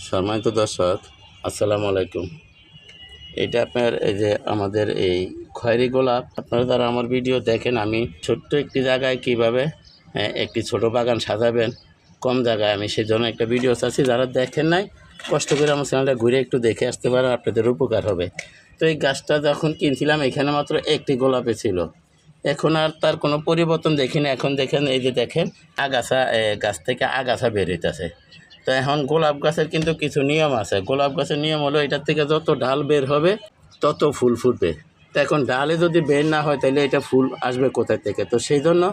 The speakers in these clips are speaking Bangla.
সম্মানিত দর্শক, আসসালামু আলাইকুম। এটা আপনার এই যে আমাদের এই খয়েরি গোলাপ, আপনারা যারা আমার ভিডিও দেখেন, আমি ছোট্ট একটি জায়গায় কিভাবে একটি ছোট বাগান সাজাবেন কম জায়গায়, আমি সেই জন্য একটা ভিডিও চাচ্ছি। যারা দেখেন নাই, কষ্ট করে আমার চ্যানেলটা ঘুরে একটু দেখে আসতে পারেন, আপনাদের উপকার হবে। তো এই গাছটা যখন কিনছিলাম, এখানে মাত্র একটি গোলাপে ছিল। এখন আর তার কোনো পরিবর্তন দেখি না। এখন দেখেন, এই যে দেখেন আগাছা, গাছ থেকে আগাছা বের হইতেছে। তো এখন গোলাপ গাছের কিন্তু কিছু নিয়ম আছে। গোলাপ গাছের নিয়ম হলো, এটার থেকে যত ডাল বের হবে তত ফুল ফুটবে। তো এখন ডালে যদি বের না হয়, তাহলে এটা ফুল আসবে কোথায় থেকে? তো সেই জন্য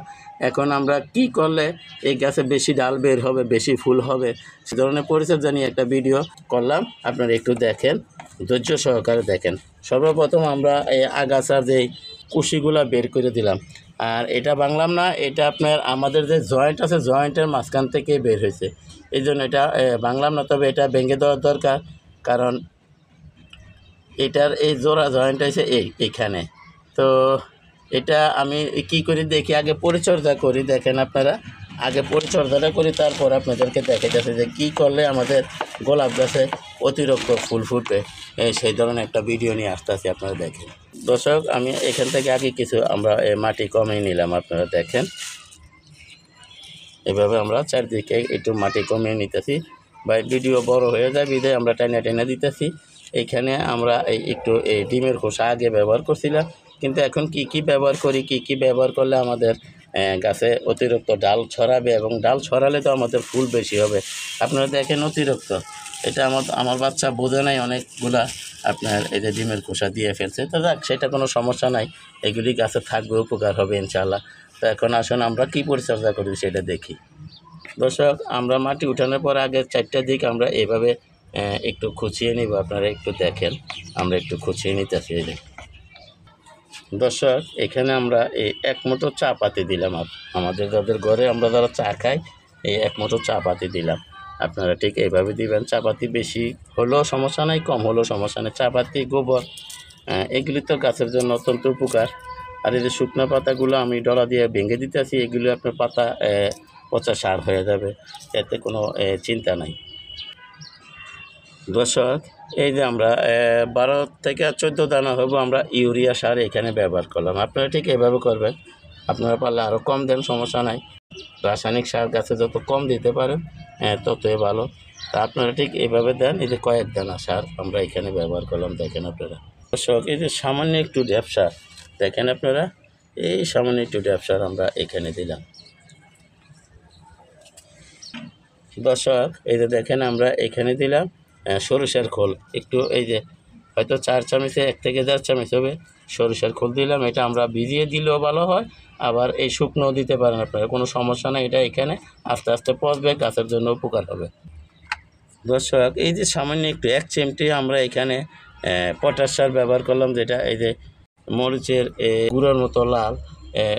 এখন আমরা কি করলে এই গাছে বেশি ডাল বের হবে, বেশি ফুল হবে, সে ধরনের পরিচর্যা নিয়ে একটা ভিডিও করলাম। আপনারা একটু দেখেন, ধৈর্য সহকারে দেখেন। সর্বপ্রথম আমরা এই আগাছার যেই কুশিগুলা বের করে দিলাম। আর এটা বাংলাম না, এটা আপনার আমাদের যে জয়েন্ট আছে, জয়েন্টের মাঝখান থেকে বের হয়েছে, এই জন্য এটা বাংলাম না। তবে এটা ভেঙে দেওয়ার দরকার, কারণ এটার এই জোড়া জয়েন্ট আছে এইখানে। তো এটা আমি কি করি দেখি, আগে পরিচর্যা করি। দেখেন আপনারা, আগে পরিচর্যাটা করি, তারপর আপনাদেরকে দেখে যাচ্ছে যে কী করলে আমাদের গোলাপ গাছে অতিরিক্ত ফুল ফুটবে। সেই ধরনের একটা ভিডিও নিয়ে আসতেছি, আপনারা দেখেন। দর্শক, আমি এখান থেকে আগে কিছু আমরা মাটি কমিয়ে নিলাম। আপনারা দেখেন, এভাবে আমরা চারদিকে একটু মাটি কমিয়ে নিতেছি। বা ভিডিও বড় হয়ে যায়, বিধে আমরা টাইনা টাইনা দিতেছি। এইখানে আমরা একটু এই ডিমের খোসা আগে ব্যবহার করছিলাম, কিন্তু এখন কি ব্যবহার করি, কি ব্যবহার করলে আমাদের গাছে অতিরিক্ত ডাল ছড়াবে, এবং ডাল ছড়ালে তো আমাদের ফুল বেশি হবে। আপনারা দেখেন, অতিরিক্ত এটা আমার বাচ্চা বোঝে নাই, অনেকগুলা আপনার এই যে ডিমের খোসা দিয়ে ফেলছে। তো যাক, সেটা কোনো সমস্যা নাই, এগুলি গাছে থাকবে, উপকার হবে ইনশাআল্লাহ। তো এখন আসুন আমরা কি পরিচর্যা করি সেটা দেখি। দর্শক, আমরা মাটি উঠানোর পর আগের 4টা দিক আমরা এভাবে একটু খুঁচিয়ে নিব। আপনারা একটু দেখেন, আমরা একটু খুঁচিয়ে নিতেছি। এই যে দর্শক, এখানে আমরা এই 1 মুঠো চা পাতি দিলাম। আমাদের যাদের ঘরে আমরা যারা চা খাই, এই 1 মুঠো চা পাতি দিলাম। আপনারা ঠিক এইভাবে দিবেন। চা পাতি বেশি হলেও সমস্যা নাই, কম হলেও সমস্যা নেই। চা পাতি, গোবর, এগুলি তো গাছের জন্য অত্যন্ত উপকার। আর এই যে শুকনো পাতাগুলো আমি ডলা দিয়ে ভেঙে দিতেছি, এগুলো আপনার পাতা পচা সার হয়ে যাবে, এতে কোনো চিন্তা নাই। দর্শক, এই যে আমরা 12 থেকে 14 দানা হবো আমরা ইউরিয়া সার এখানে ব্যবহার করলাম। আপনারা ঠিক এভাবে করবেন। আপনারা পারলে আরও কম দেন, সমস্যা নাই। রাসায়নিক সার গাছে যত কম দিতে পারেন ততই ভালো। তা আপনারা ঠিক এইভাবে দেন। এই যে কয়েক দানা সার আমরা এখানে ব্যবহার করলাম, দেখেন আপনারা। দর্শক, এই যে সামান্য একটু ড্যাপ সার, দেখেন আপনারা, এই সামান্য একটু ড্যাপ সার আমরা এখানে দিলাম। দর্শক, এই যে দেখেন, আমরা এখানে দিলাম সরিষার খোল একটু, এই যে হয়তো 4 চামচে 1 থেকে 1.5 চামচ হবে সরিষার খোল দিলাম। এটা আমরা ভিজিয়ে দিলেও ভালো হয়, আবার এই শুকনোও দিতে পারেন আপনারা, কোনো সমস্যা নেই। এটা এখানে আস্তে আস্তে পচবে, গাছের জন্য উপকার হবে। দর্শক, এই যে সামান্য একটু 1 চিমটি আমরা এখানে পটাশ সার ব্যবহার করলাম, যেটা এই যে মরিচের গুঁড়োর মতো লাল,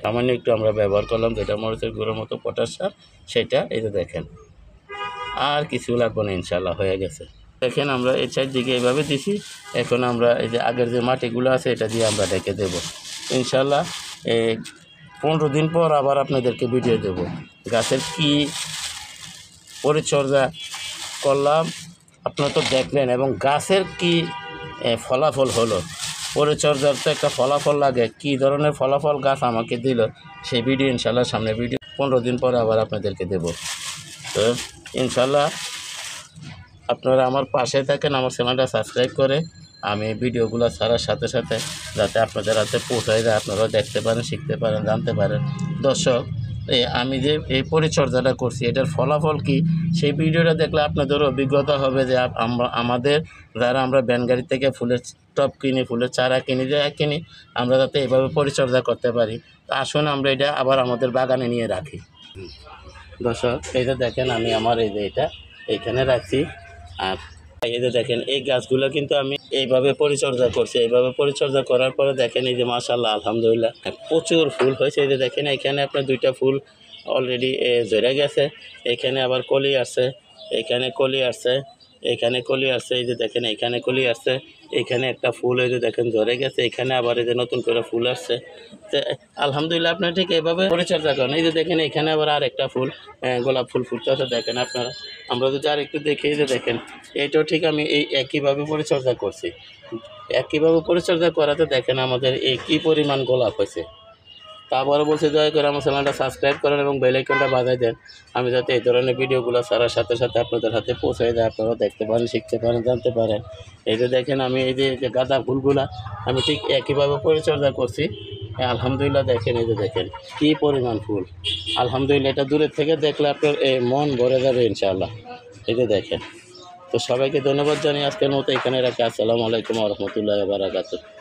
সামান্য একটু আমরা ব্যবহার করলাম, যেটা মরিচের গুঁড়োর মতো পটাশ সার, সেটা এই যে দেখেন। আর কিছু লাগবে না, ইনশাল্লাহ হয়ে গেছে। দেখেন, আমরা এই চারদিকে এইভাবে দিছি। এখন আমরা এই যে আগের যে মাটিগুলো আছে, এটা দিয়ে আমরা ঢেকে দেব। ইনশাল্লাহ 15 দিন পর আবার আপনাদেরকে ভিডিও দেব গাছের কি পরিচর্যা করলাম, আপনারা তো দেখলেন, এবং গাছের কি ফলাফল হলো। পরিচর্যার তো একটা ফলাফল লাগে, কি ধরনের ফলাফল গাছ আমাকে দিল, সেই ভিডিও ইনশাল্লাহ সামনে ভিডিও 15 দিন পরে আবার আপনাদেরকে দেব। তো ইনশাল্লাহ আপনারা আমার পাশে থাকেন, আমার চ্যানেলটা সাবস্ক্রাইব করে আমি ভিডিওগুলো ছাড়ার সাথে সাথে যাতে আপনাদের হাতে পৌঁছায় যায়, আপনারাও দেখতে পারেন, শিখতে পারেন, জানতে পারেন। দর্শক, আমি যে এই পরিচর্যাটা করছি, এটার ফলাফল কি, সেই ভিডিওটা দেখলে আপনাদেরও অভিজ্ঞতা হবে যে আমাদের যারা আমরা ভ্যান গাড়ি থেকে ফুলের টব কিনি, ফুলের চারা কিনি, আমরা যাতে এভাবে পরিচর্যা করতে পারি। তো আসুন আমরা এটা আবার আমাদের বাগানে নিয়ে রাখি। দর্শক, এই যে দেখেন, আমি আমার এই যে এটা এইখানে রাখছি। আর এই যে দেখেন, এই গাছগুলো কিন্তু আমি এইভাবে পরিচর্যা করছি। এইভাবে পরিচর্যা করার পরে দেখেন, এই যে মাশাআল্লাহ, আলহামদুলিল্লাহ, প্রচুর ফুল হয়েছে। এই যে দেখেন, এখানে আপনার 2টা ফুল অলরেডি ঝরে গেছে। এখানে আবার কলি আসছে, এখানে কলি আসছে, এখানে কলি আসছে। এই যে দেখেন, এখানে কলি আসছে, এখানে একটা ফুল এই যে দেখেন ঝরে গেছে, এখানে আবার এই যে নতুন করে ফুল আসছে। তো আলহামদুলিল্লাহ আপনারা ঠিক এভাবে পরিচর্যা করেন। এই যে দেখেন এখানে আবার আর একটা ফুল গোলাপ ফুল ফুটতেছে দেখেন আপনারা। আমরা যদি আর একটু দেখি, এই যে দেখেন এইটাও ঠিক আমি এই একইভাবে পরিচর্যা করছি। একইভাবে পরিচর্যা করাতে দেখেন আমাদের এই কী পরিমাণ গোলাপ হয়েছে। তারপরে বলছি দয়া করে আমার চ্যানেলটা সাবস্ক্রাইব করেন এবং বেল আইকনটা বাজাই দেন, আমি যাতে এই ধরনের ভিডিওগুলো ছাড়ার সাথে সাথে আপনাদের হাতে পৌঁছে যায়, আপনারা দেখতে পারেন, শিখতে পারেন, জানতে পারেন। এই যে দেখেন আমি এই যে গাঁদা ফুলগুলা আমি ঠিক একইভাবে পরিচর্যা করছি। আলহামদুলিল্লাহ দেখেন এই যে দেখেন কী পরিমাণ ফুল। আলহামদুলিল্লাহ এটা দূরের থেকে দেখলে আপনার মন ভরে যাবে ইনশাআল্লাহ। এই যে দেখেন। তো সবাইকে ধন্যবাদ জানিয়ে আজকের মতো এখানে রাখি। আসসালামু আলাইকুম ওয়া রাহমাতুল্লাহি ওয়া বারাকাতুহু।